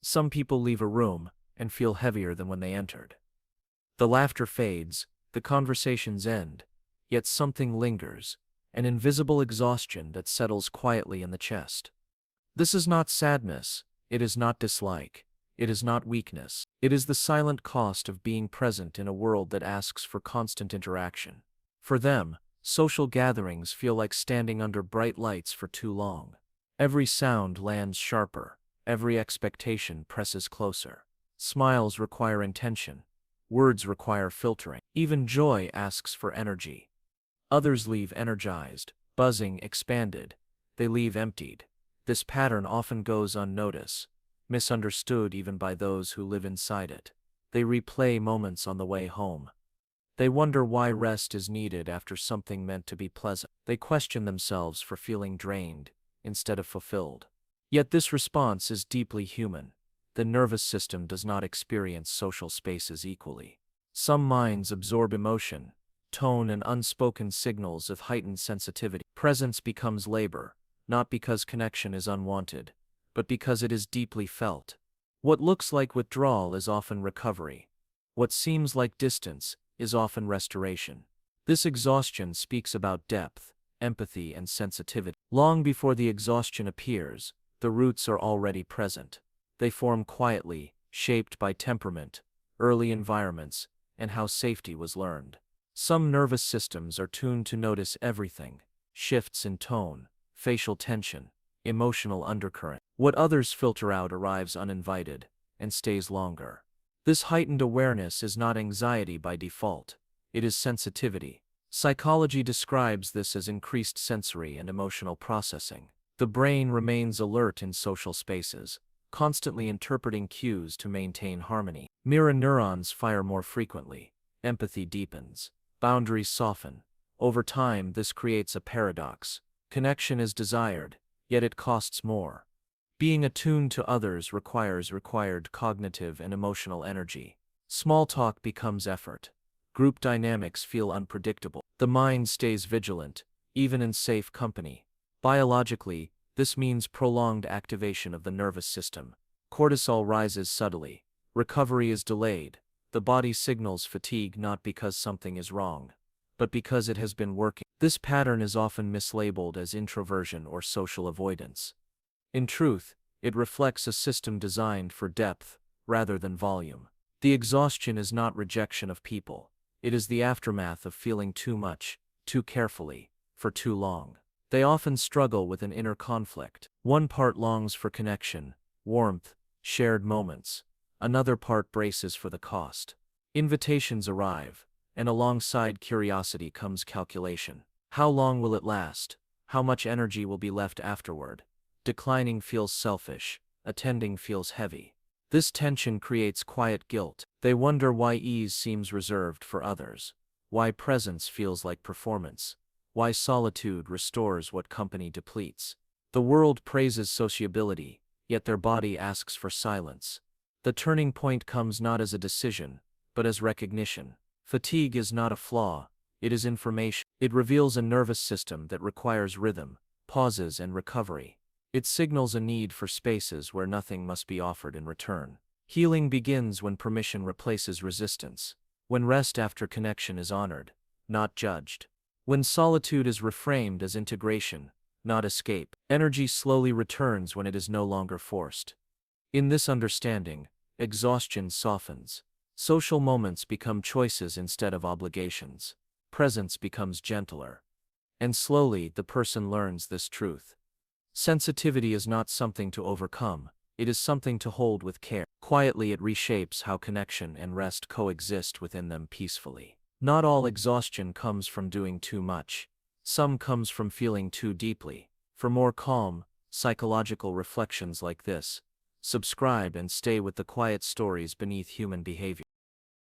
Some people leave a room and feel heavier than when they entered. The laughter fades, the conversations end, yet something lingers, an invisible exhaustion that settles quietly in the chest. This is not sadness, it is not dislike, it is not weakness. It is the silent cost of being present in a world that asks for constant interaction. For them, social gatherings feel like standing under bright lights for too long. Every sound lands sharper, every expectation presses closer. Smiles require intention, words require filtering. Even joy asks for energy. Others leave energized, buzzing, expanded. They leave emptied. This pattern often goes unnoticed, misunderstood even by those who live inside it. They replay moments on the way home. They wonder why rest is needed after something meant to be pleasant. They question themselves for feeling drained instead of fulfilled. Yet this response is deeply human. The nervous system does not experience social spaces equally. Some minds absorb emotion, tone, and unspoken signals of heightened sensitivity. Presence becomes labor, not because connection is unwanted, but because it is deeply felt. What looks like withdrawal is often recovery. What seems like distance is often restoration. This exhaustion speaks about depth, empathy, and sensitivity. Long before the exhaustion appears, the roots are already present. They form quietly, shaped by temperament, early environments, and how safety was learned. Some nervous systems are tuned to notice everything: shifts in tone, facial tension, emotional undercurrent. What others filter out arrives uninvited and stays longer. This heightened awareness is not anxiety by default, it is sensitivity. Psychology describes this as increased sensory and emotional processing. The brain remains alert in social spaces, constantly interpreting cues to maintain harmony. Mirror neurons fire more frequently, empathy deepens, boundaries soften. Over time, this creates a paradox. Connection is desired, yet it costs more. Being attuned to others requires cognitive and emotional energy. Small talk becomes effort. Group dynamics feel unpredictable. The mind stays vigilant, even in safe company. Biologically, this means prolonged activation of the nervous system. Cortisol rises subtly. Recovery is delayed. The body signals fatigue not because something is wrong, but because it has been working. This pattern is often mislabeled as introversion or social avoidance. In truth, it reflects a system designed for depth rather than volume. The exhaustion is not rejection of people. It is the aftermath of feeling too much, too carefully, for too long. They often struggle with an inner conflict. One part longs for connection, warmth, shared moments. Another part braces for the cost. Invitations arrive, and alongside curiosity comes calculation. How long will it last? How much energy will be left afterward? Declining feels selfish, attending feels heavy. This tension creates quiet guilt. They wonder why ease seems reserved for others, why presence feels like performance, why solitude restores what company depletes. The world praises sociability, yet their body asks for silence. The turning point comes not as a decision, but as recognition. Fatigue is not a flaw, it is information. It reveals a nervous system that requires rhythm, pauses, and recovery. It signals a need for spaces where nothing must be offered in return. Healing begins when permission replaces resistance, when rest after connection is honored, not judged, when solitude is reframed as integration, not escape. Energy slowly returns when it is no longer forced. In this understanding, exhaustion softens. Social moments become choices instead of obligations. Presence becomes gentler. And slowly, the person learns this truth. Sensitivity is not something to overcome, it is something to hold with care. Quietly, it reshapes how connection and rest coexist within them peacefully. Not all exhaustion comes from doing too much. Some comes from feeling too deeply. For more calm, psychological reflections like this, subscribe and stay with the quiet stories beneath human behavior.